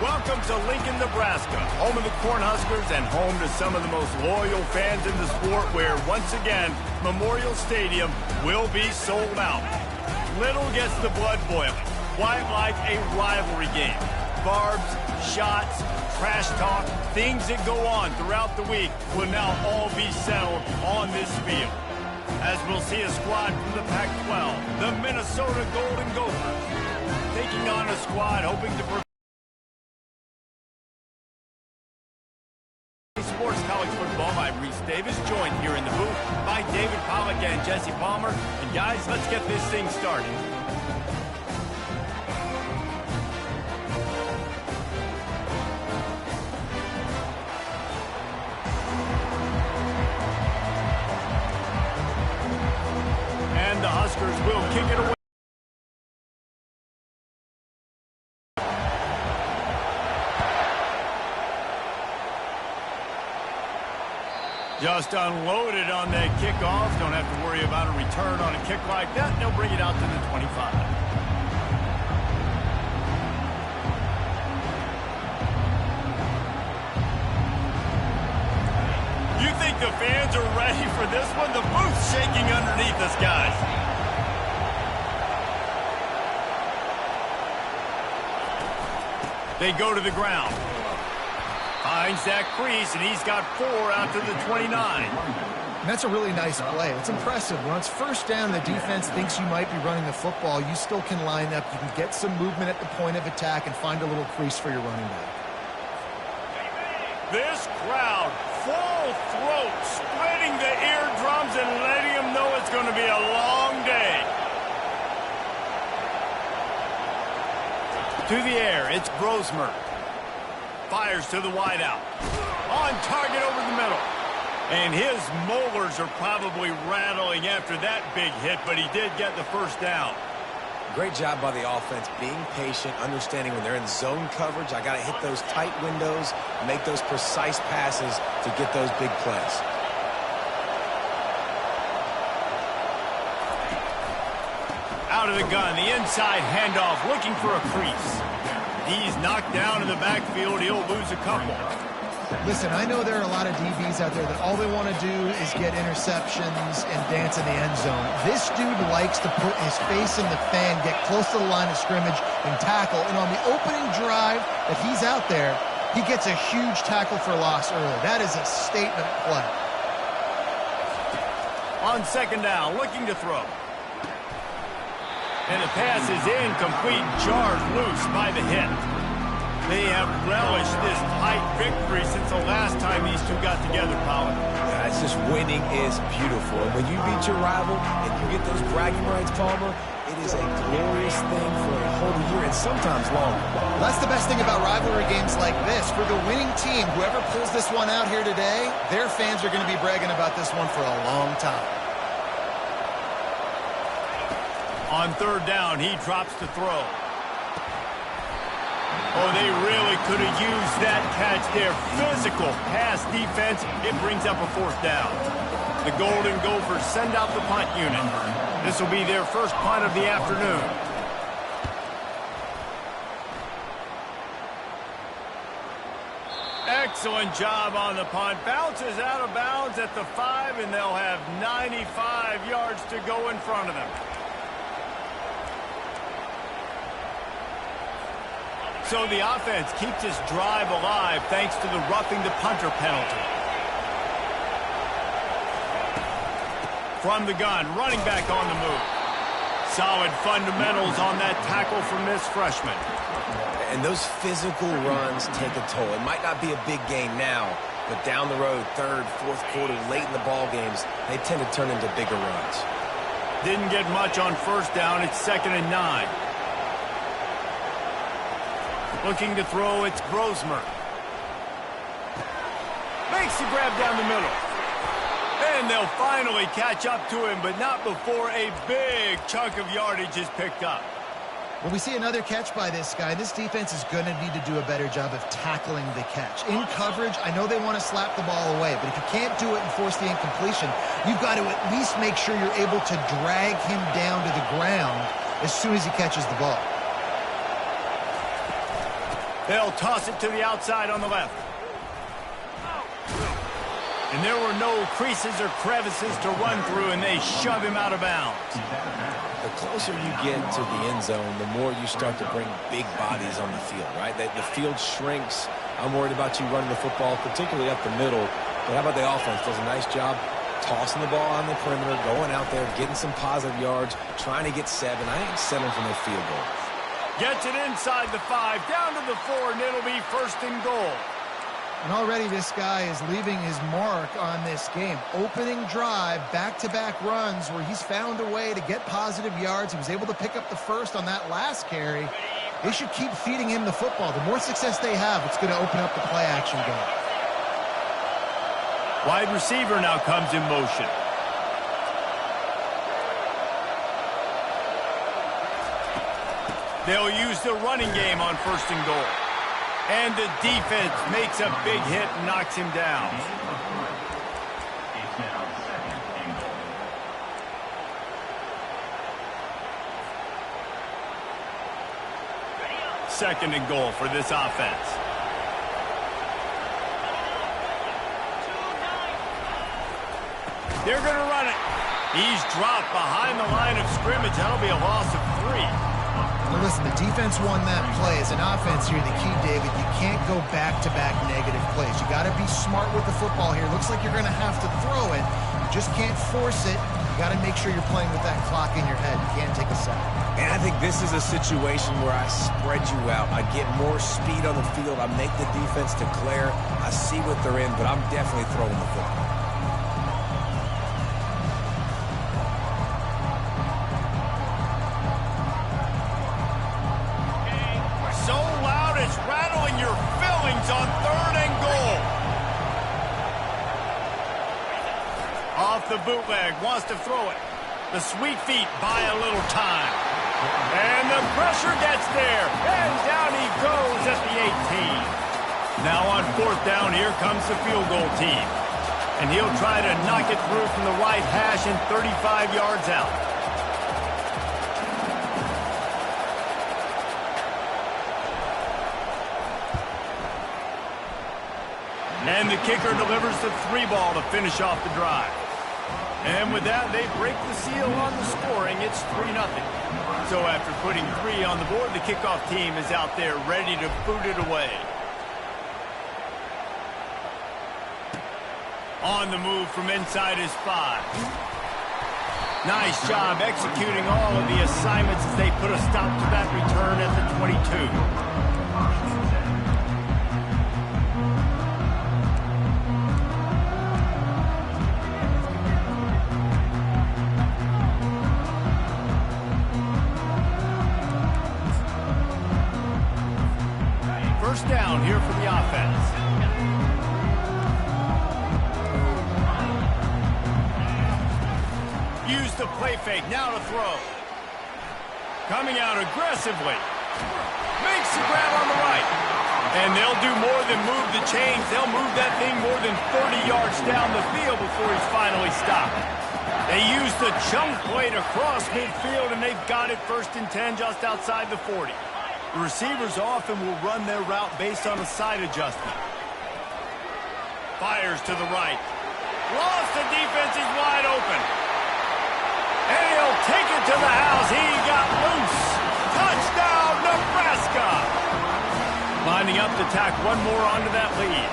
Welcome to Lincoln, Nebraska, home of the Cornhuskers and home to some of the most loyal fans in the sport where, once again, Memorial Stadium will be sold out. Little gets the blood boiling. Quite like a rivalry game. Barbs, shots, trash talk, things that go on throughout the week will now all be settled on this field. As we'll see a squad from the Pac-12, the Minnesota Golden Gophers, taking on a squad hoping to prevent Sports College Football. I'm Reese Davis, joined here in the booth by David Pollack and Jesse Palmer. And guys, let's get this thing started. And the Huskers will kick it away. Just unloaded on that kickoff. Don't have to worry about a return on a kick like that. They'll bring it out to the 25. You think the fans are ready for this one? The booth's shaking underneath us, guys. They go to the ground. Finds that crease, and he's got 4 out to the 29. That's a really nice play. It's impressive. When it's first down, the defense thinks you might be running the football. You still can line up. You can get some movement at the point of attack and find a little crease for your running back. This crowd, full throat, spreading the eardrums and letting them know it's going to be a long day. To the air, it's Grosmer. Fires to the wideout. On target over the middle. And his molars are probably rattling after that big hit, but he did get the first down. Great job by the offense, being patient, understanding when they're in zone coverage, I got to hit those tight windows, make those precise passes to get those big plays. Out of the gun, the inside handoff, looking for a crease. He's knocked down in the backfield. He'll lose a couple. Listen, I know there are a lot of DBs out there that all they want to do is get interceptions and dance in the end zone. This dude likes to put his face in the fan, get close to the line of scrimmage, and tackle. And on the opening drive that he's out there, he gets a huge tackle for loss early. That is a statement play. On second down, looking to throw. And the pass is incomplete, jarred loose by the hit. They have relished this tight victory since the last time these two got together, Pollard. Yeah, it's just winning is beautiful. And when you beat your rival and you get those bragging rights, Palmer, it is a glorious thing for a whole year and sometimes longer. That's the best thing about rivalry games like this. For the winning team, whoever pulls this one out here today, their fans are going to be bragging about this one for a long time. On third down, he drops to throw. Oh, they really could have used that catch there. Physical pass defense. It brings up a fourth down. The Golden Gophers send out the punt unit. This will be their first punt of the afternoon. Excellent job on the punt. Bounces out of bounds at the 5, and they'll have 95 yards to go in front of them. So the offense keeps this drive alive thanks to the roughing the punter penalty. From the gun, running back on the move. Solid fundamentals on that tackle from this freshman. And those physical runs take a toll. It might not be a big game now, but down the road, third, fourth quarter, late in the ball games, they tend to turn into bigger runs. Didn't get much on first down. It's 2nd and 9. Looking to throw, it's Grosmer. Makes the grab down the middle. And they'll finally catch up to him, but not before a big chunk of yardage is picked up. When we see another catch by this guy, this defense is going to need to do a better job of tackling the catch. In coverage, I know they want to slap the ball away, but if you can't do it and force the incompletion, you've got to at least make sure you're able to drag him down to the ground as soon as he catches the ball. They'll toss it to the outside on the left. And there were no creases or crevices to run through, and they shove him out of bounds. The closer you get to the end zone, the more you start to bring big bodies on the field, right? The field shrinks. I'm worried about you running the football, particularly up the middle. But how about the offense? Does a nice job tossing the ball on the perimeter, going out there, getting some positive yards, trying to get 7. I ain't settling for no field goal. Gets it inside the 5, down to the 4, and it'll be 1st and goal. And already this guy is leaving his mark on this game. Opening drive, back-to-back runs where he's found a way to get positive yards. He was able to pick up the 1st on that last carry. They should keep feeding him the football. The more success they have, it's going to open up the play-action game. Wide receiver now comes in motion. They'll use the running game on 1st and goal. And the defense makes a big hit and knocks him down. Second and goal for this offense. They're going to run it. He's dropped behind the line of scrimmage. That'll be a loss of 3. Well, listen, the defense won that play. As an offense here, the key, David, you can't go back-to-back negative plays. You got to be smart with the football here. Looks like you're going to have to throw it. You just can't force it. You got to make sure you're playing with that clock in your head. You can't take a sack. And I think this is a situation where I spread you out. I get more speed on the field. I make the defense declare. I see what they're in, but I'm definitely throwing the football. On 3rd and goal. Off the bootleg, wants to throw it. The sweet feet buy a little time. And the pressure gets there. And down he goes at the 18. Now on 4th down, here comes the field goal team. And he'll try to knock it through from the right hash and 35 yards out. And the kicker delivers the 3 ball to finish off the drive. And with that, they break the seal on the scoring. It's 3-0. So after putting 3 on the board, the kickoff team is out there ready to boot it away. On the move from inside his 5. Nice job executing all of the assignments as they put a stop to that return at the 22. Down here for the offense. Use the play fake, now to throw. Coming out aggressively. Makes the grab on the right. And they'll do more than move the chains. They'll move that thing more than 30 yards down the field before he's finally stopped. They use the chunk play to cross midfield, and they've got it 1st and 10 just outside the 40. The receivers often will run their route based on a side adjustment. Fires to the right. Lost the defense, he's wide open. And he'll take it to the house. He got loose. Touchdown, Nebraska. Lining up to tack one more onto that lead.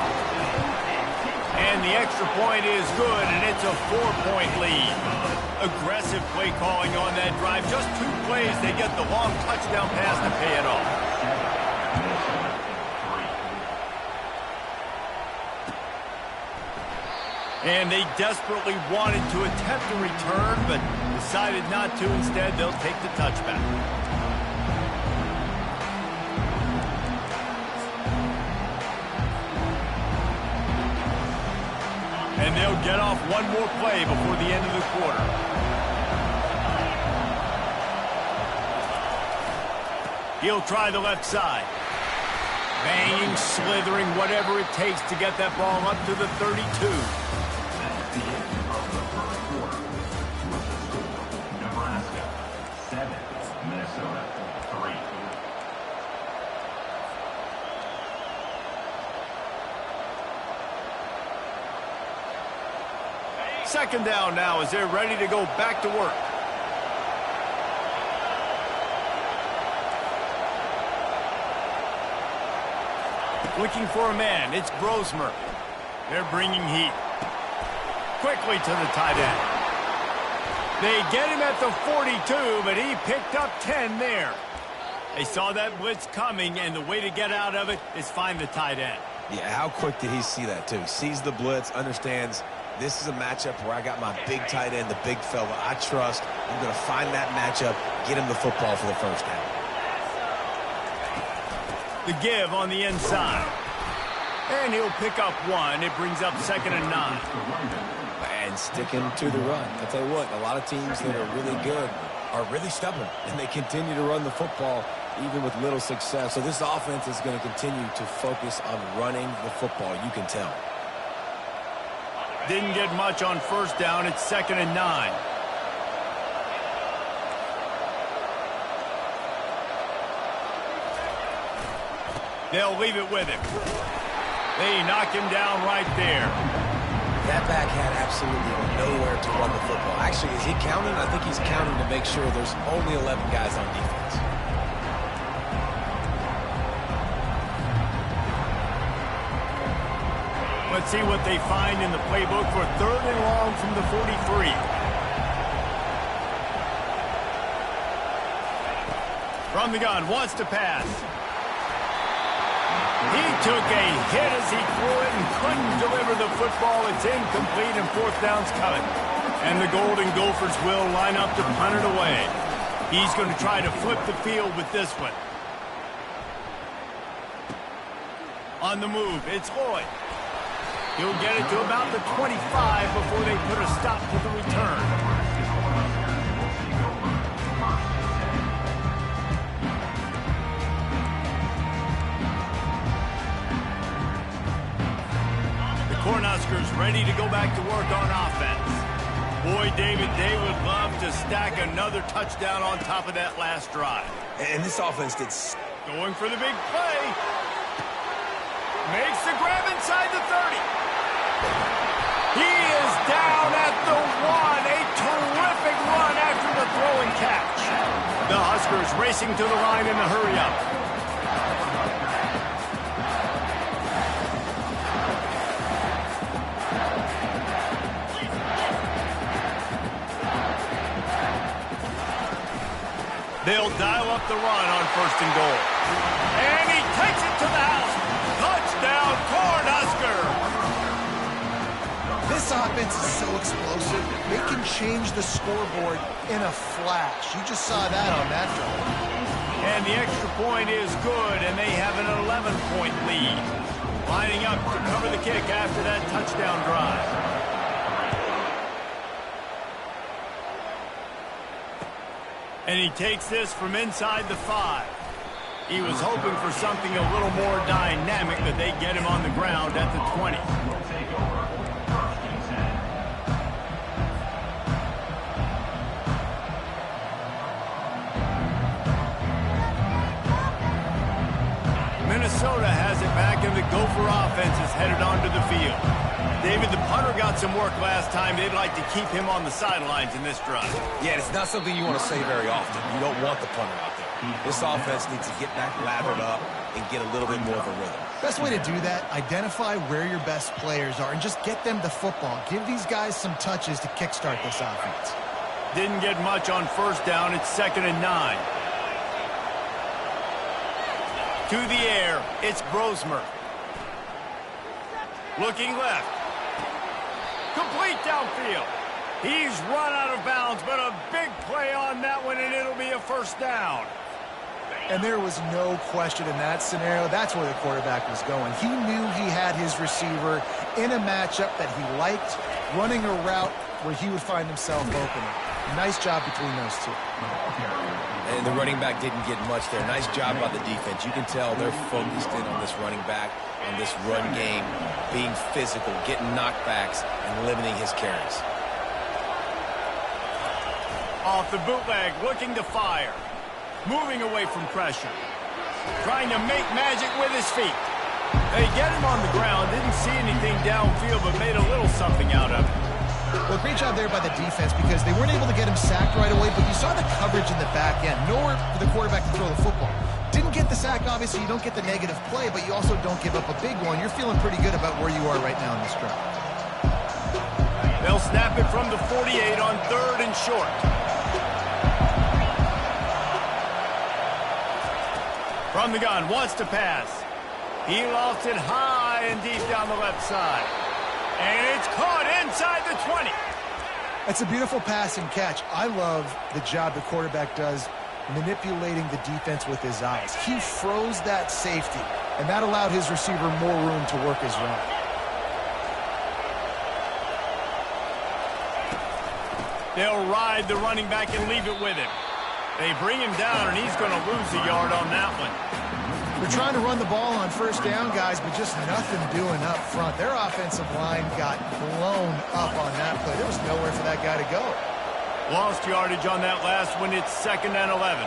And the extra point is good, and it's a 4-point lead. Aggressive play calling on that drive. Just 2 plays, they get the long touchdown pass to pay it off. And they desperately wanted to attempt a return, but decided not to. Instead, they'll take the touchback. And they'll get off one more play before the end of the quarter. He'll try the left side. Banging, slithering, whatever it takes to get that ball up to the 32. Nebraska 7, Minnesota 3. second down now as they're ready to go back to work. Looking for a man. It's Brosmer. They're bringing heat. Quickly to the tight end. They get him at the 42, but he picked up 10 there. They saw that blitz coming, and the way to get out of it is find the tight end. Yeah, how quick did he see that, too? Sees the blitz, understands this is a matchup where I got my big tight end, the big fella I trust. I'm going to find that matchup, get him the football for the first down. The give on the inside. And he'll pick up one. It brings up 2nd and 9. And sticking to the run. I'll tell you what, a lot of teams that are really good are really stubborn, and they continue to run the football even with little success. So this offense is going to continue to focus on running the football, you can tell. Didn't get much on first down. It's 2nd and 9. They'll leave it with him. They knock him down right there. That back had absolutely nowhere to run the football. Actually, is he counting? I think he's counting to make sure there's only 11 guys on defense. Let's see what they find in the playbook for 3rd and long from the 43. From the gun, wants to pass. He took a hit as he threw it and couldn't deliver the football. It's incomplete and 4th down's coming. And the Golden Gophers will line up to punt it away. He's going to try to flip the field with this one. On the move, it's Lloyd. He'll get it to about the 25 before they put a stop to the return. Cornhuskers ready to go back to work on offense. Boy, David, they would love to stack another touchdown on top of that last drive. And this offense gets... Going for the big play. Makes the grab inside the 30. He is down at the 1. A terrific run after the throw and catch. The Huskers racing to the line in a hurry-up. They'll dial up the run on 1st and goal. And he takes it to the house. Touchdown, Cornhusker! This offense is so explosive, they can change the scoreboard in a flash. You just saw that on that drive. And the extra point is good, and they have an 11-point lead. Lining up to cover the kick after that touchdown drive. And he takes this from inside the 5. He was hoping for something a little more dynamic, but they get him on the ground at the 20. Minnesota has it back, and the Gopher offense is headed onto the field. David, the punter got some work last time. They'd like to keep him on the sidelines in this drive. Yeah, it's not something you want to say very often. You don't want the punter out there. This offense needs to get back lathered up and get a little bit more of a rhythm. Best way to do that, identify where your best players are and just get them the football. Give these guys some touches to kickstart this offense. Didn't get much on first down. It's 2nd and 9. To the air, it's Brosmer. Looking left. Complete downfield. He's run out of bounds, but a big play on that one, and it'll be a 1st down. And there was no question in that scenario. That's where the quarterback was going. He knew he had his receiver in a matchup that he liked, running a route where he would find himself open. Nice job between those two. And the running back didn't get much there. Nice job by the defense. You can tell they're focused in on this running back, on this run game, being physical, getting knockbacks, and limiting his carries. Off the bootleg, looking to fire. Moving away from pressure. Trying to make magic with his feet. They get him on the ground. Didn't see anything downfield, but made a little something out of it. Well, great job there by the defense because they weren't able to get him sacked right away, but you saw the coverage in the back end. Nowhere for the quarterback to throw the football. Didn't get the sack, obviously. You don't get the negative play, but you also don't give up a big one. You're feeling pretty good about where you are right now in this drive. They'll snap it from the 48 on 3rd and short. From the gun, wants to pass. He lofts it high and deep down the left side. And it's caught inside the 20. That's a beautiful pass and catch. I love the job the quarterback does manipulating the defense with his eyes. He froze that safety, and that allowed his receiver more room to work his route. They'll ride the running back and leave it with him. They bring him down, and he's going to lose a yard on that one. They're trying to run the ball on first down, guys, but just nothing doing up front. Their offensive line got blown up on that play. There was nowhere for that guy to go. Lost yardage on that last one. It's 2nd and 11.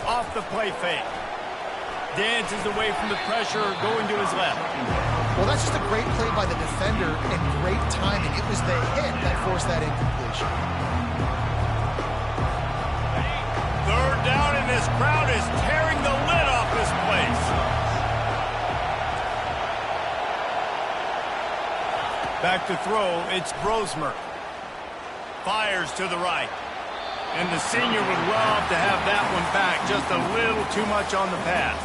Off the play fake. Dances away from the pressure, going to his left. Well, that's just a great play by the defender and great timing. It was the hit that forced that incompletion. 3rd down, and this crowd is tearing the lid off this place. Back to throw, it's Brosmer. Fires to the right. And the senior would love to have that one back. Just a little too much on the pass.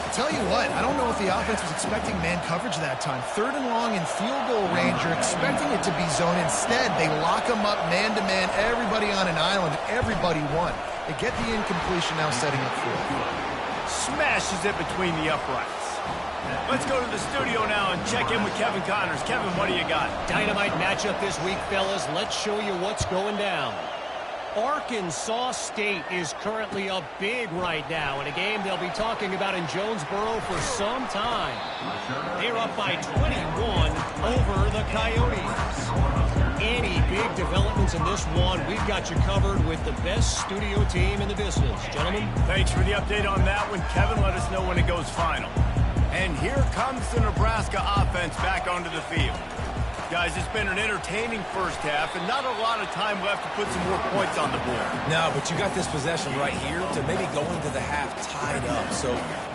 I'll tell you what, I don't know if the offense was expecting man coverage that time. 3rd and long in field goal range, you're expecting it to be zone. Instead, they lock them up man-to-man, everybody on an island, everybody won. They get the incompletion now setting up for it. Smashes it between the uprights. Let's go to the studio now and check in with Kevin Connors. Kevin, what do you got? Dynamite matchup this week, fellas. Let's show you what's going down. Arkansas State is currently up big right now in a game they'll be talking about in Jonesboro for some time. They're up by 21 over the Coyotes. Any big developments in this one, we've got you covered with the best studio team in the business. Gentlemen. Thanks for the update on that one. Kevin, let us know when it goes final. And here comes the Nebraska offense back onto the field. Guys, it's been an entertaining first half and not a lot of time left to put some more points on the board. No, but you got this possession right here to maybe go into the half tied up. So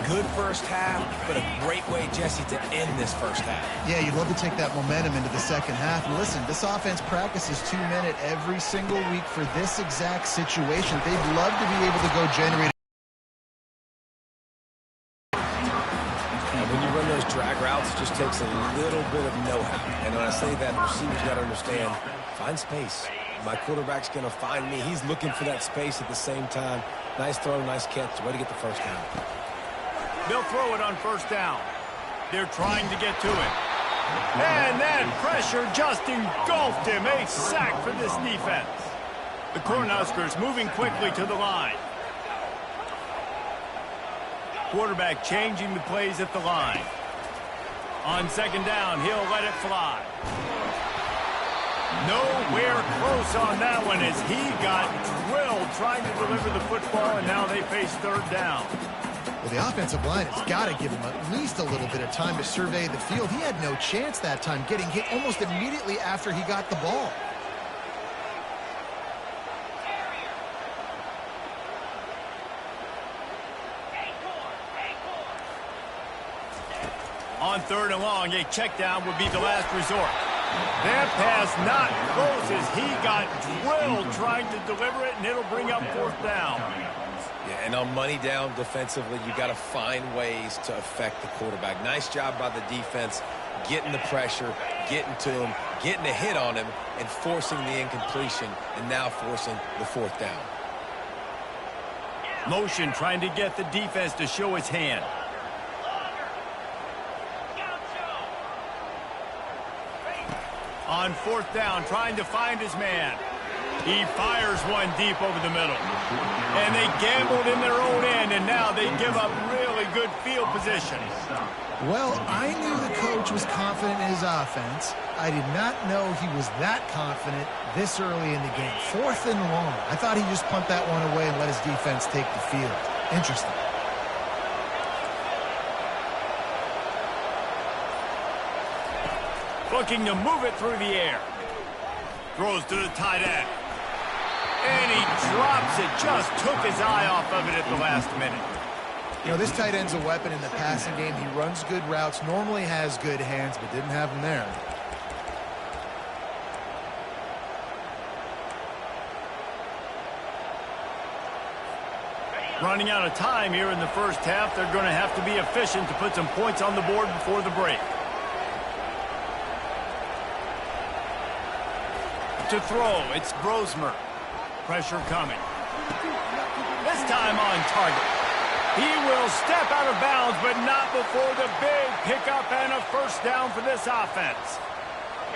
good first half, but a great way, Jesse, to end this first half. Yeah, you'd love to take that momentum into the second half. And listen, this offense practices 2-minute every single week for this exact situation. They'd love to be able to go generate. Drag routes just takes a little bit of know-how. And when I say that, the receiver's got to understand, find space. My quarterback's going to find me. He's looking for that space at the same time. Nice throw, nice catch. Way to get the first down. They'll throw it on first down. They're trying to get to it. And that pressure just engulfed him. A sack for this defense. The Cornhuskers moving quickly to the line. Quarterback changing the plays at the line. On second down, he'll let it fly. Nowhere close on that one as he got drilled trying to deliver the football, and now they face 3rd down. Well, the offensive line has got to give him at least a little bit of time to survey the field. He had no chance that time, getting hit almost immediately after he got the ball. On 3rd and long, a check down would be the last resort. That pass not close as he got drilled trying to deliver it, and it'll bring up 4th down. Yeah, and on money down defensively, you got to find ways to affect the quarterback. Nice job by the defense, getting the pressure, getting to him, getting a hit on him, and forcing the incompletion, and now forcing the 4th down. Motion trying to get the defense to show its hand. On 4th down, trying to find his man. He fires one deep over the middle. And they gambled in their own end, and now they give up really good field position. Well, I knew the coach was confident in his offense. I did not know he was that confident this early in the game. 4th and long. I thought he'd just punt that one away and let his defense take the field. Interesting. looking to move it through the air. Throws to the tight end. And he drops it. Just took his eye off of it at the last minute. You know, this tight end's a weapon in the passing game. He runs good routes, normally has good hands, but didn't have them there. Running out of time here in the first half. They're going to have to be efficient to put some points on the board before the break. To throw, it's Brosmer. Pressure coming. This time on target. He will step out of bounds, but not before the big pickup and a first down for this offense.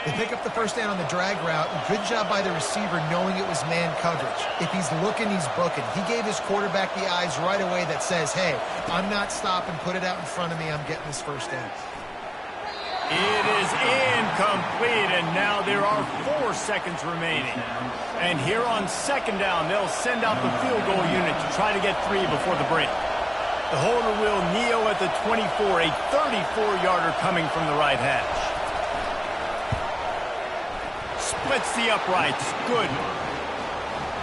They pick up the first down on the drag route. Good job by the receiver knowing it was man coverage. If he's looking, he's booking. He gave his quarterback the eyes right away that says, hey, I'm not stopping. Put it out in front of me. I'm getting this first down. It is incomplete, and now there are 4 seconds remaining. And here on second down, they'll send out the field goal unit to try to get 3 before the break. The holder will kneel at the 24, a 34-yarder coming from the right hash. Splits the uprights. Good.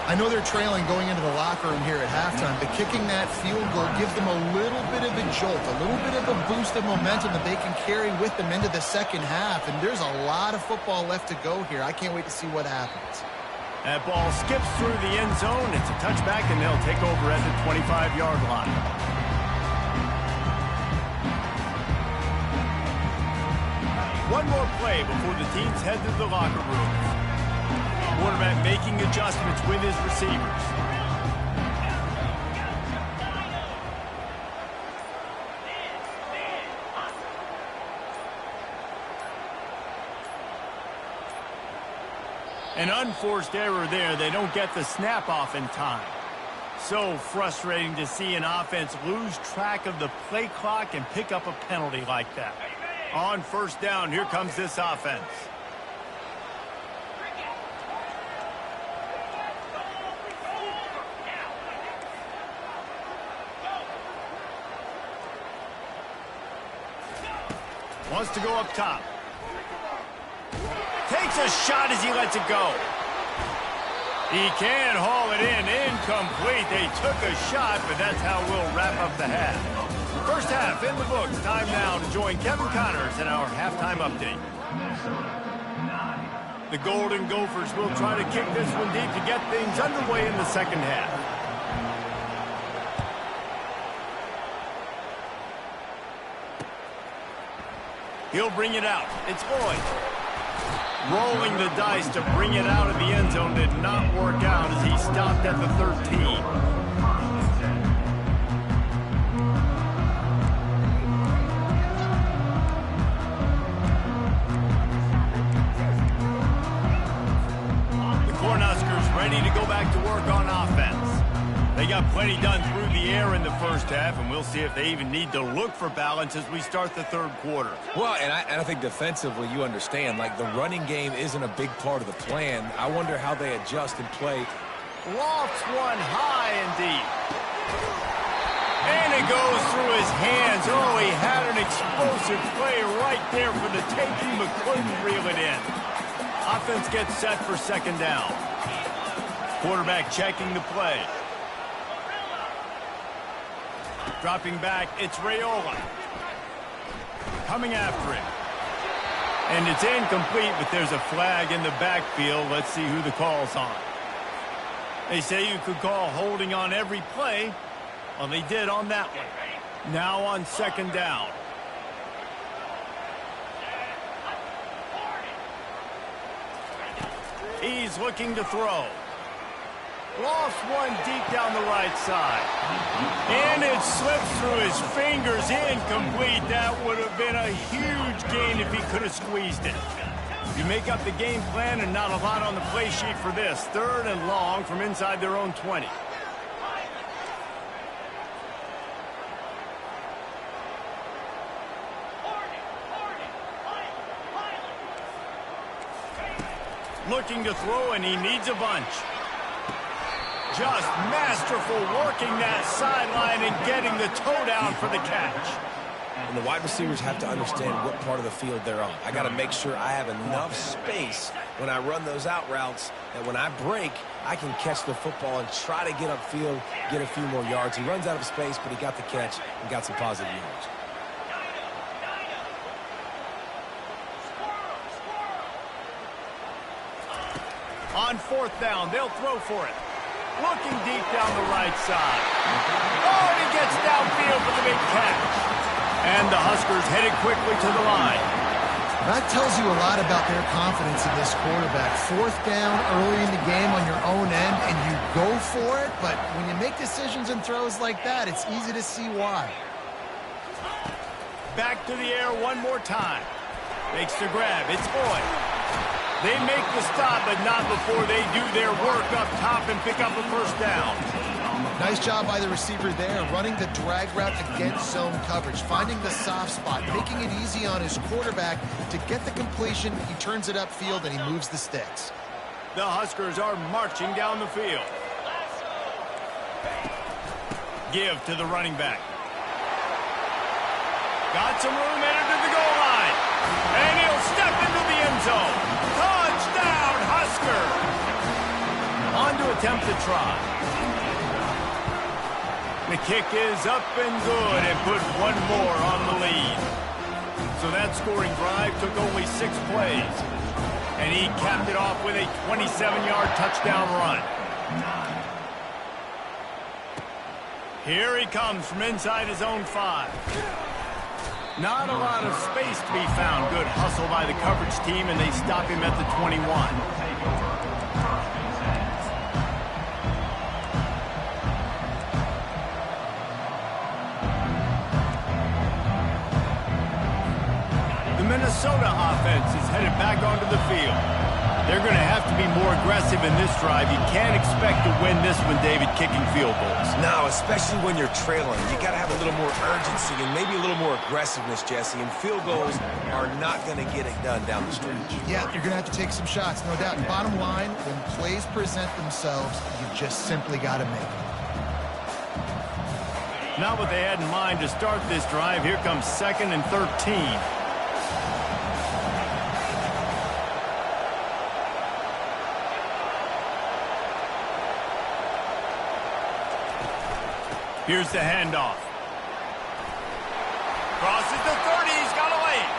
I know they're trailing going into the locker room here at halftime, but kicking that field goal gives them a little bit of a jolt, a little bit of a boost of momentum that they can carry with them into the second half. And there's a lot of football left to go here. I can't wait to see what happens. That ball skips through the end zone. It's a touchback, and they'll take over at the 25-yard line. One more play before the teams head to the locker room. Quarterback making adjustments with his receivers. An unforced error there. They don't get the snap off in time. So frustrating to see an offense lose track of the play clock and pick up a penalty like that. On first down, here comes this offense. Wants to go up top. Takes a shot as he lets it go. He can haul it in. Incomplete. They took a shot, but that's how we'll wrap up the half. First half in the books. Time now to join Kevin Connors in our halftime update. The Golden Gophers will try to kick this one deep to get things underway in the second half. He'll bring it out. It's Lloyd. Rolling the dice to bring it out of the end zone did not work out as he stopped at the 13. Ready to go back to work on offense. They got plenty done through the air in the first half, and we'll see if they even need to look for balance as we start the third quarter. Well, and I think defensively, you understand, like the running game isn't a big part of the plan. I wonder how they adjust and play. Lofts one high and deep. And it goes through his hands. Oh, he had an explosive play right there for the taking, but couldn't reel it in. Offense gets set for second down. Quarterback checking the play. Dropping back, it's Raiola. Coming after him. And it's incomplete, but there's a flag in the backfield. Let's see who the call's on. They say you could call holding on every play. Well, they did on that one. Now on second down. He's looking to throw. Lost one deep down the right side. And it slips through his fingers. Incomplete. That would have been a huge gain if he could have squeezed it. You make up the game plan and not a lot on the play sheet for this. Third and long from inside their own 20. Looking to throw, and he needs a bunch. Just masterful working that sideline and getting the toe down for the catch. And the wide receivers have to understand what part of the field they're on. I got to make sure I have enough space when I run those out routes that when I break, I can catch the football and try to get upfield, get a few more yards. He runs out of space, but he got the catch and got some positive yards. On fourth down, they'll throw for it. Looking deep down the right side. Oh, and he gets downfield for the big catch. And the Huskers headed quickly to the line. That tells you a lot about their confidence in this quarterback. Fourth down early in the game on your own end, and you go for it, but when you make decisions and throws like that, it's easy to see why. Back to the air one more time. Makes the grab. It's Boyd. They make the stop, but not before they do their work up top and pick up a first down. Nice job by the receiver there, running the drag route against zone coverage, finding the soft spot, making it easy on his quarterback to get the completion. He turns it upfield, and he moves the sticks. The Huskers are marching down the field. Give to the running back. Got some room, entered to the goal line. And he'll step into the end zone. Touchdown, Husker! On to attempt the try. The kick is up and good and put one more on the lead. So that scoring drive took only 6 plays. And he capped it off with a 27-yard touchdown run. Here he comes from inside his own 5. Not a lot of space to be found. Good hustle by the coverage team, and they stop him at the 21. The Minnesota offense is headed back onto the field. They're going to have to be more aggressive in this drive. You can't expect to win this one, David, kicking field goals. No, especially when you're trailing. You got to have a little more urgency and maybe a little more aggressiveness, Jesse. And field goals are not going to get it done down the stretch. Yeah, you're going to have to take some shots, no doubt. Bottom line, when plays present themselves, you just simply got to make them. Not what they had in mind to start this drive. Here comes 2nd and 13. Here's the handoff. Crosses the 30. He's got a lane.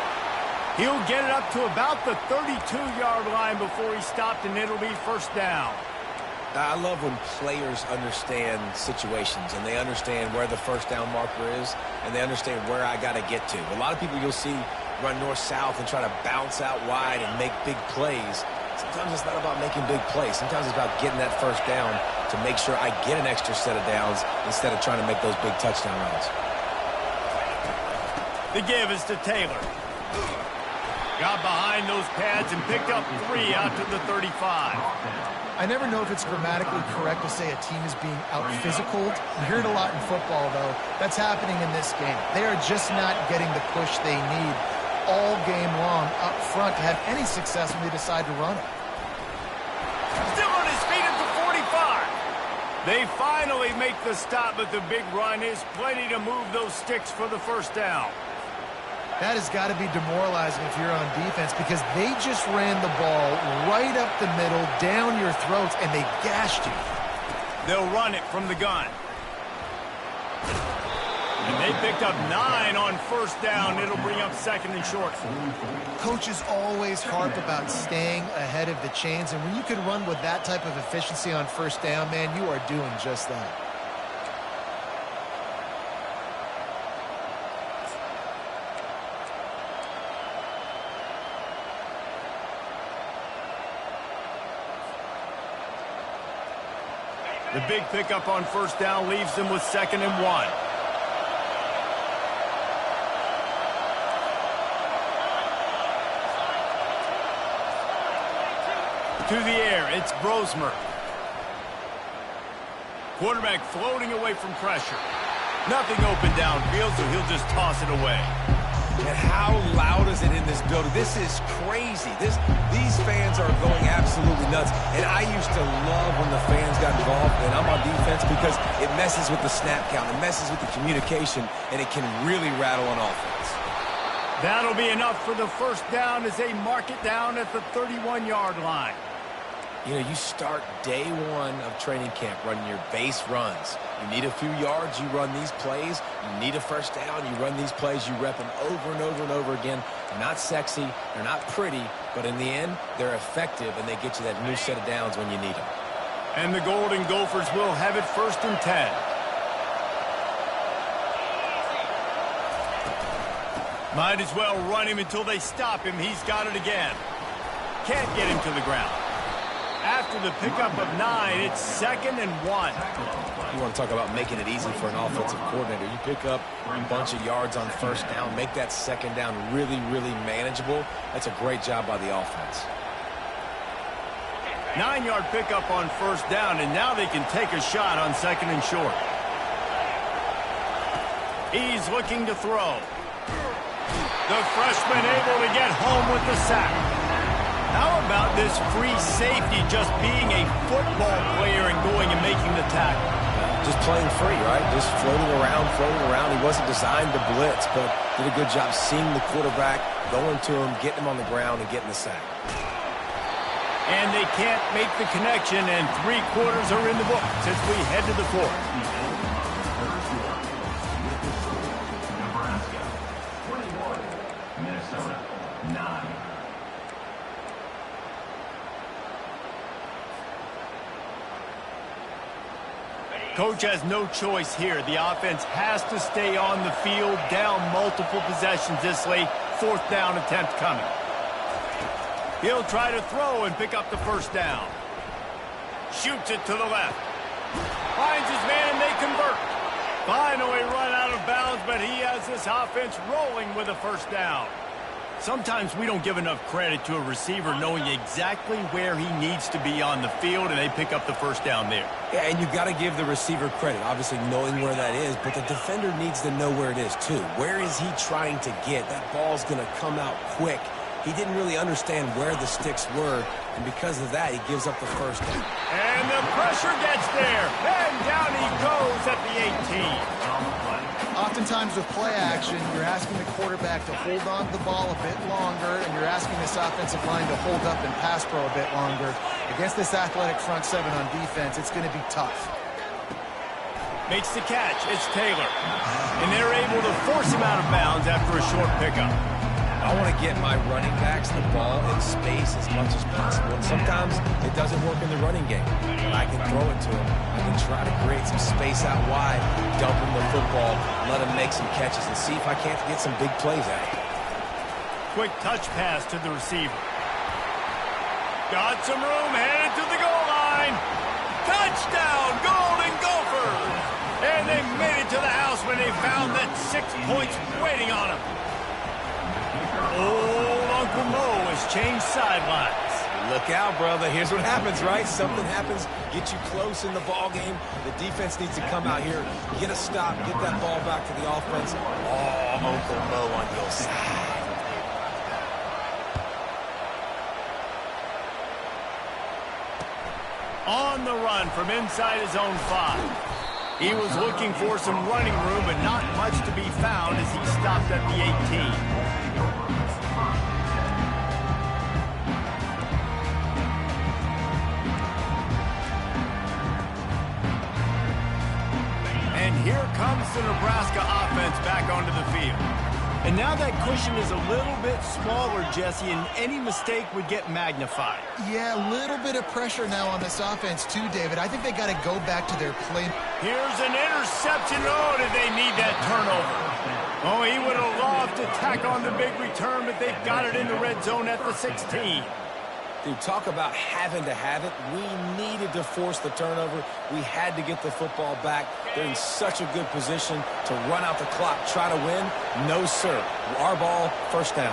He'll get it up to about the 32-yard line before he stopped, and it'll be first down. I love when players understand situations and they understand where the first down marker is and they understand where I got to get to. A lot of people you'll see run north-south and try to bounce out wide and make big plays. Sometimes it's not about making big plays. Sometimes it's about getting that first down to make sure I get an extra set of downs instead of trying to make those big touchdown runs. The give is to Taylor. Got behind those pads and picked up 3 out to the 35. I never know if it's grammatically correct to say a team is being out-physicaled. You hear it a lot in football, though. That's happening in this game. They are just not getting the push they need all game long up front to have any success when they decide to run it. Still on his feet at the 45. They finally make the stop, but the big run is plenty to move those sticks for the first down. That has got to be demoralizing if you're on defense because they just ran the ball right up the middle, down your throats, and they gashed you. They'll run it from the gun. And they picked up 9 on first down. It'll bring up 2nd and short. Coaches always harp about staying ahead of the chains, and when you can run with that type of efficiency on first down, man, you are doing just that. The big pickup on first down leaves them with 2nd and 1. To the air, it's Brosmer. Quarterback floating away from pressure. Nothing open downfield, so he'll just toss it away. And how loud is it in this building? This is crazy. These fans are going absolutely nuts. And I used to love when the fans got involved, and I'm on defense, because it messes with the snap count. It messes with the communication, and it can really rattle an offense. That'll be enough for the first down as they mark it down at the 31-yard line. You know, you start day one of training camp running your base runs. You need a few yards, you run these plays. You need a first down, you run these plays. You rep them over and over and over again. They're not sexy, they're not pretty, but in the end, they're effective, and they get you that new set of downs when you need them. And the Golden Gophers will have it 1st and 10. Might as well run him until they stop him. He's got it again. Can't get him to the ground. After the pickup of 9, it's 2nd and 1. You want to talk about making it easy for an offensive coordinator. You pick up a bunch of yards on first down, make that second down really, really manageable. That's a great job by the offense. 9-yard pickup on first down, and now they can take a shot on 2nd and short. He's looking to throw. The freshman able to get home with the sack. How about this free safety just being a football player and going and making the tackle? Just playing free, right? Just floating around. He wasn't designed to blitz, but did a good job seeing the quarterback, going to him, getting him on the ground, and getting the sack. And they can't make the connection, and 3 quarters are in the book as we head to the 4th. Nebraska 21, Minnesota 9. Coach has no choice here. The offense has to stay on the field, down multiple possessions this late. 4th down attempt coming. He'll try to throw and pick up the first down. Shoots it to the left. Finds his man and they convert. Finally run out of bounds, but he has this offense rolling with a first down. Sometimes we don't give enough credit to a receiver knowing exactly where he needs to be on the field, and they pick up the first down there. Yeah, and you've got to give the receiver credit, obviously knowing where that is, but the defender needs to know where it is too. Where is he trying to get? That ball's going to come out quick. He didn't really understand where the sticks were, and because of that, he gives up the first down. And the pressure gets there, and down he goes at the 18. Oftentimes with play action, you're asking the quarterback to hold on to the ball a bit longer, and you're asking this offensive line to hold up and pass pro a bit longer. Against this athletic front 7 on defense, it's going to be tough. Makes the catch. It's Taylor. And they're able to force him out of bounds after a short pickup. I want to get my running backs the ball in space as much as possible. And sometimes it doesn't work in the running game. But I can throw it to him. I can try to create some space out wide, dump him the football, let him make some catches, and see if I can't get some big plays out of it. Quick touch pass to the receiver. Got some room, headed to the goal line. Touchdown, Golden Gophers! And they made it to the house when they found that 6 points waiting on them. Old Uncle Mo has changed sidelines. Look out, brother. Here's what happens, right? Something happens, get you close in the ball game. The defense needs to come out here, get a stop, get that ball back to the offense. Oh, Uncle Mo on your side. On the run from inside his own 5. He was looking for some running room, but not much to be found as he stopped at the 18. And here comes the Nebraska offense back onto the field. And now that cushion is a little bit smaller, Jesse, and any mistake would get magnified. Yeah, a little bit of pressure now on this offense too, David. I think they got to go back to their play. Here's an interception. Oh, did they need that turnover? Oh, he would have loved to tack on the big return, but they've got it in the red zone at the 16. Dude, talk about having to have it. We needed to force the turnover. We had to get the football back. They're in such a good position to run out the clock, try to win. No, sir. Our ball, first down.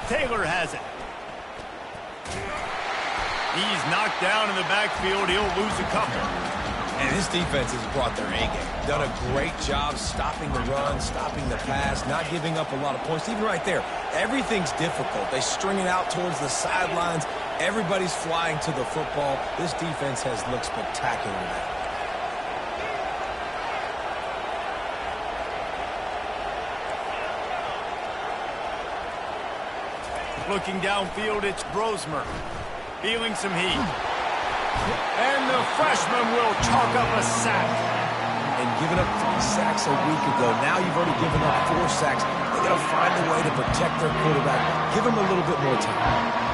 Taylor has it. He's knocked down in the backfield. He'll lose a couple. And this defense has brought their A game. Done a great job stopping the run, stopping the pass, not giving up a lot of points. Even right there, everything's difficult. They string it out towards the sidelines. Everybody's flying to the football. This defense has looked spectacular today. Looking downfield, it's Brosmer. Feeling some heat. And the freshman will chalk up a sack. And giving up 3 sacks a week ago. Now you've already given up 4 sacks. They're going to find a way to protect their quarterback. Give him a little bit more time.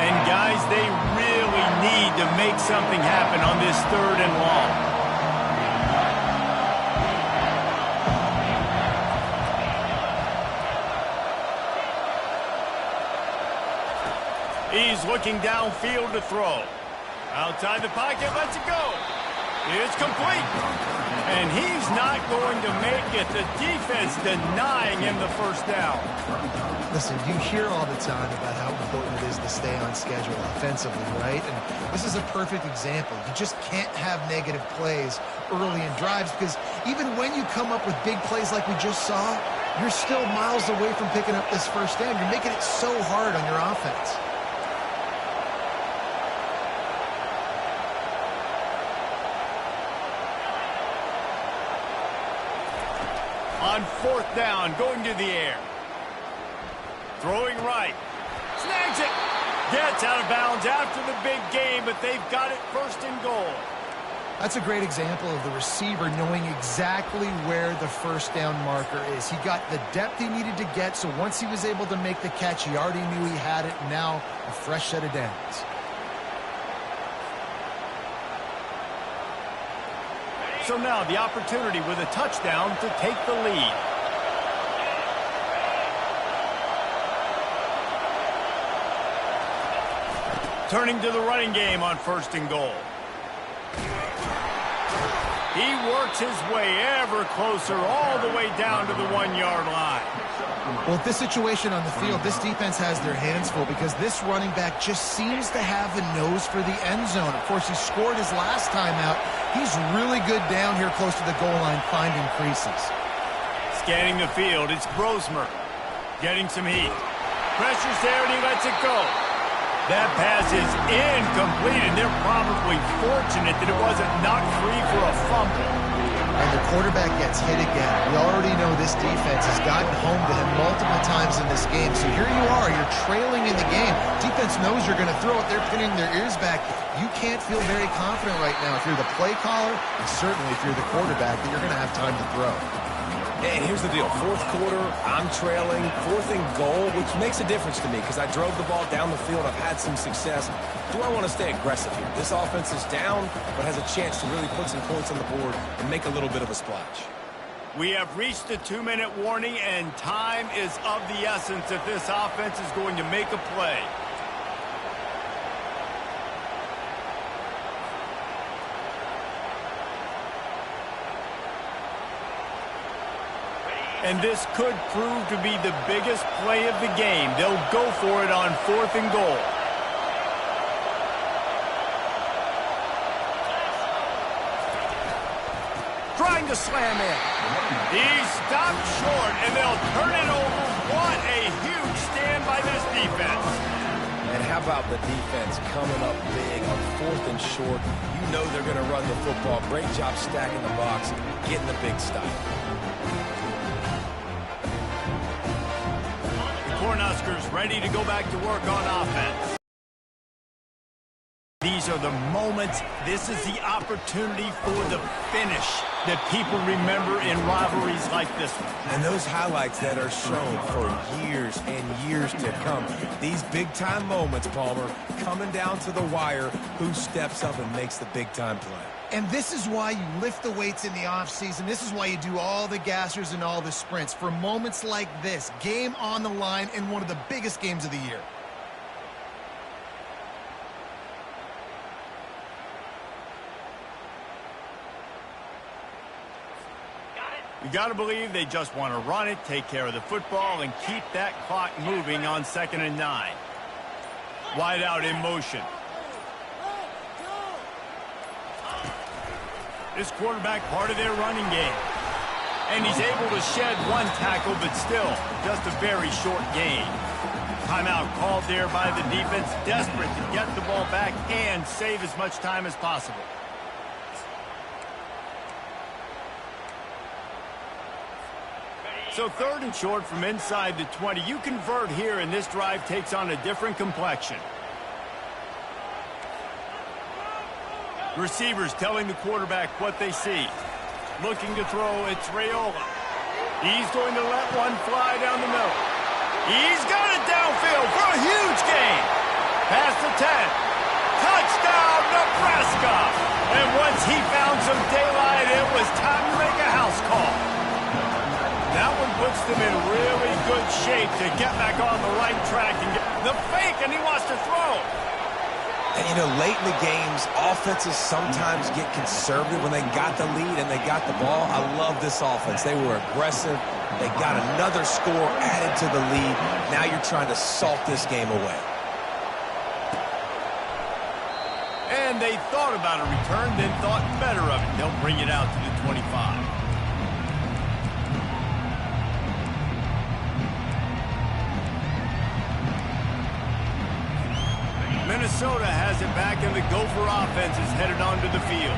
And guys, they really need to make something happen on this 3rd and long. He's looking downfield to throw. Outside the pocket, lets it go. It's complete. And he's not going to make it. The defense denying him the first down. Listen, you hear all the time about how important it is to stay on schedule offensively, right? And this is a perfect example. You just can't have negative plays early in drives because even when you come up with big plays like we just saw, you're still miles away from picking up this first down. You're making it so hard on your offense. On 4th down, going to the air. Throwing right. Snags it. Gets out of bounds after the big game, but they've got it 1st and goal. That's a great example of the receiver knowing exactly where the first down marker is. He got the depth he needed to get, so once he was able to make the catch, he already knew he had it. Now, a fresh set of downs. So now the opportunity with a touchdown to take the lead. Turning to the running game on 1st and goal. He works his way ever closer all the way down to the 1-yard line. Well, with this situation on the field, this defense has their hands full because this running back just seems to have a nose for the end zone. Of course, he scored his last time out. He's really good down here close to the goal line, finding creases. Scanning the field, it's Brosmer. Getting some heat. Pressure's there, and he lets it go. That pass is incomplete, and they're probably fortunate that it wasn't knocked free for a fumble. And the quarterback gets hit again. We already know this defense has gotten home to him multiple times in this game. So here you are, you're trailing in the game. Defense knows you're going to throw it. They're pinning their ears back. You can't feel very confident right now if you're the play caller, and certainly if you're the quarterback, that you're going to have time to throw. And here's the deal. 4th quarter, I'm trailing. 4th and goal, which makes a difference to me because I drove the ball down the field. I've had some success. Do I want to stay aggressive here? This offense is down, but has a chance to really put some points on the board and make a little bit of a splash. We have reached the 2-minute warning, and time is of the essence if this offense is going to make a play. And this could prove to be the biggest play of the game. They'll go for it on 4th and goal. Trying to slam in. He's stopped short, and they'll turn it over. What a huge stand by this defense. And how about the defense coming up big on 4th and short? You know they're going to run the football. Great job stacking the box, getting the big stop. Cornhuskers ready to go back to work on offense. These are the moments, this is the opportunity for the finish that people remember in rivalries like this one. And those highlights that are shown for years and years to come. These big-time moments, Palmer, coming down to the wire, who steps up and makes the big-time play. And this is why you lift the weights in the offseason. This is why you do all the gassers and all the sprints. For moments like this, game on the line in one of the biggest games of the year. You got to believe they just want to run it, take care of the football, and keep that clock moving on 2nd and 9. Wide out in motion. This quarterback part of their running game. And he's able to shed one tackle, but still just a very short gain. Timeout called there by the defense, desperate to get the ball back and save as much time as possible. So 3rd and short from inside the 20. You convert here, and this drive takes on a different complexion. Receivers telling the quarterback what they see. Looking to throw, it's Raiola. He's going to let one fly down the middle. He's got it downfield for a huge gain. Past the 10. Touchdown, Nebraska. And once he found some daylight, it was time to make a house call. That one puts them in really good shape to get back on the right track and get the fake, and he wants to throw. And, you know, late in the games, offenses sometimes get conservative when they got the lead and they got the ball. I love this offense. They were aggressive. They got another score added to the lead. Now you're trying to salt this game away. And they thought about a return, then thought better of it. They'll bring it out to the 25. Minnesota has it back, and the Gopher offense is headed onto the field.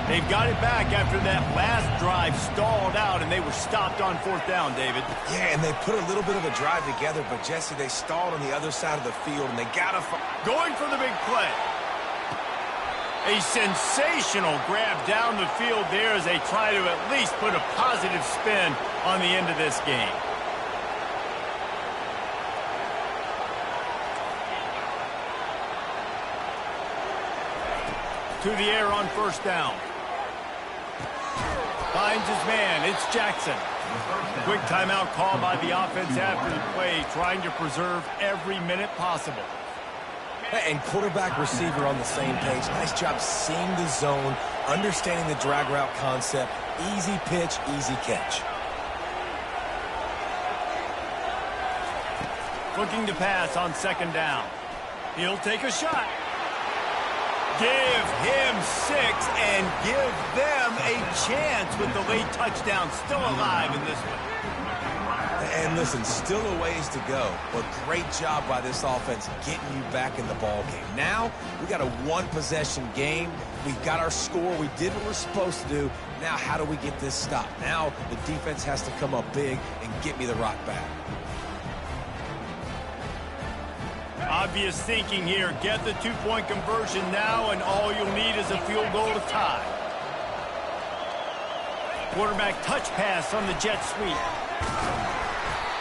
They've got it back after that last drive stalled out, and they were stopped on 4th down, David. Yeah, and they put a little bit of a drive together, but, Jesse, they stalled on the other side of the field, and they got to... Going for the big play. A sensational grab down the field there as they try to at least put a positive spin on the end of this game. To the air on 1st down. Finds his man. It's Jackson. Quick timeout call by the offense after the play, trying to preserve every minute possible. And quarterback receiver on the same page. Nice job seeing the zone, understanding the drag route concept. Easy pitch, easy catch. Looking to pass on 2nd down. He'll take a shot. Give him 6 and give them a chance with the late touchdown. Still alive in this one. And listen, still a ways to go, but great job by this offense getting you back in the ball game. Now, we got a 1-possession game. We got our score. We did what we're supposed to do. Now, how do we get this stopped? Now, the defense has to come up big and get me the rock back. Obvious thinking here. Get the 2-point conversion now, and all you'll need is a field goal to tie. Quarterback touch pass on the jet sweep.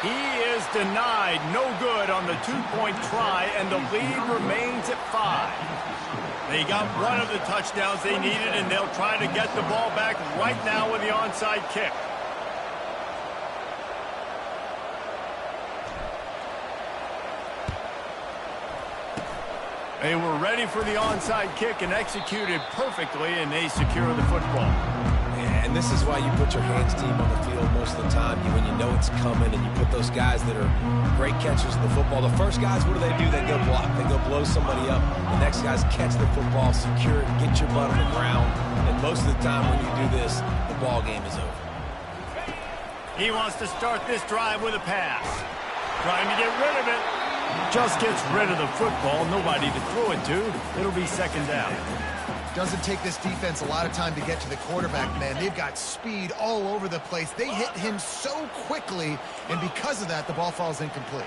He is denied. No good on the 2-point try, and the lead remains at 5. They got one of the touchdowns they needed, and they'll try to get the ball back right now with the onside kick. They were ready for the onside kick and executed perfectly, and they secure the football. Yeah, and this is why you put your hands team on the field most of the time. When you know it's coming, and you put those guys that are great catchers of the football. The first guys, what do? They go block. They go blow somebody up. The next guys catch the football, secure it, get your butt on the ground. And most of the time when you do this, the ball game is over. He wants to start this drive with a pass. Trying to get rid of it. Just gets rid of the football. Nobody to throw it to. It'll be 2nd down. Doesn't take this defense a lot of time to get to the quarterback, man. They've got speed all over the place. They hit him so quickly, and because of that, the ball falls incomplete.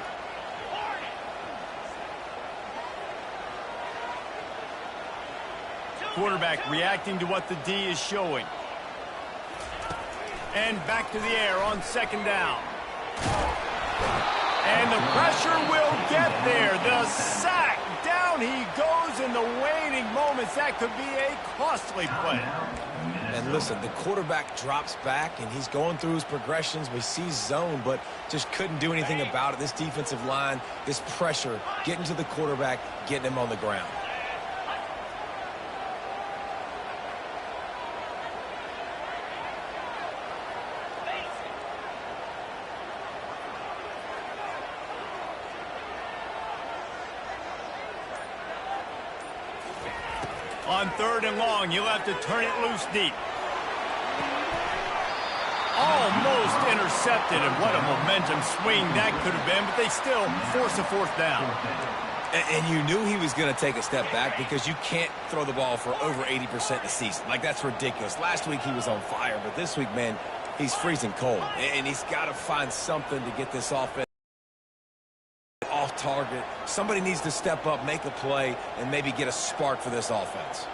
Quarterback reacting to what the D is showing. And back to the air on 2nd down. And the pressure will get there. The sack. Down he goes in the waning moments. That could be a costly play. And listen, the quarterback drops back, and he's going through his progressions. We see zone, but just couldn't do anything about it. This defensive line, this pressure, getting to the quarterback, getting him on the ground. On 3rd and long, you'll have to turn it loose deep. Almost intercepted, and what a momentum swing that could have been, but they still force a fourth down. And you knew he was going to take a step back because you can't throw the ball for over 80% in the season. Like, that's ridiculous. Last week he was on fire, but this week, man, he's freezing cold. And he's got to find something to get this offense off target. Somebody needs to step up, make a play, and maybe get a spark for this offense.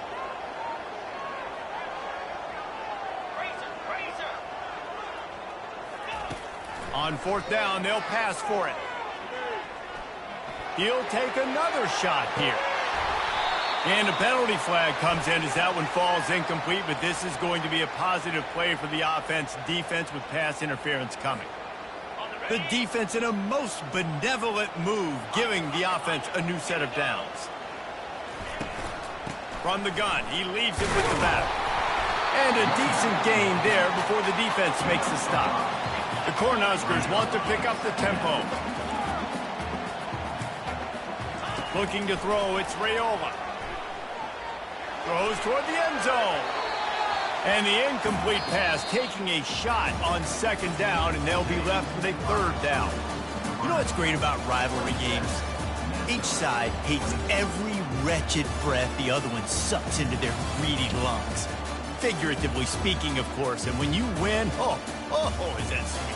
On fourth down, they'll pass for it. He'll take another shot here. And a penalty flag comes in as that one falls incomplete, but this is going to be a positive play for the defense with pass interference coming. The defense in a most benevolent move, giving the offense a new set of downs. From the gun, he leaves it with the back. And a decent gain there before the defense makes the stop. The Cornhuskers want to pick up the tempo. Looking to throw, it's Raiola. Throws toward the end zone. And the incomplete pass taking a shot on second down, and they'll be left with a third down. You know what's great about rivalry games? Each side hates every wretched breath the other one sucks into their greedy lungs. Figuratively speaking, of course, and when you win, oh, is that sweet.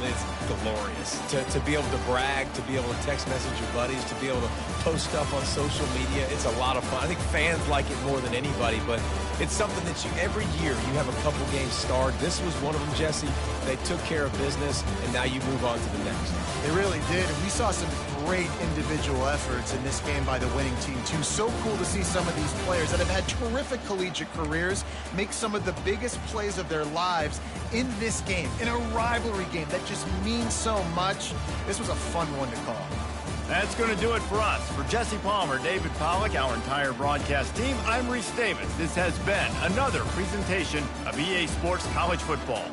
It's glorious. To be able to brag, to be able to text message your buddies, to be able to post stuff on social media, it's a lot of fun. I think fans like it more than anybody, but it's something that every year you have a couple games starred. This was one of them, Jesse. They took care of business, and now you move on to the next. They really did, and we saw some great individual efforts in this game by the winning team, too. So cool to see some of these players that have had terrific collegiate careers make some of the biggest plays of their lives in this game, in a rivalry game that just means so much. This was a fun one to call. That's going to do it for us. For Jesse Palmer, David Pollack, our entire broadcast team, I'm Reese Davis. This has been another presentation of EA Sports College Football.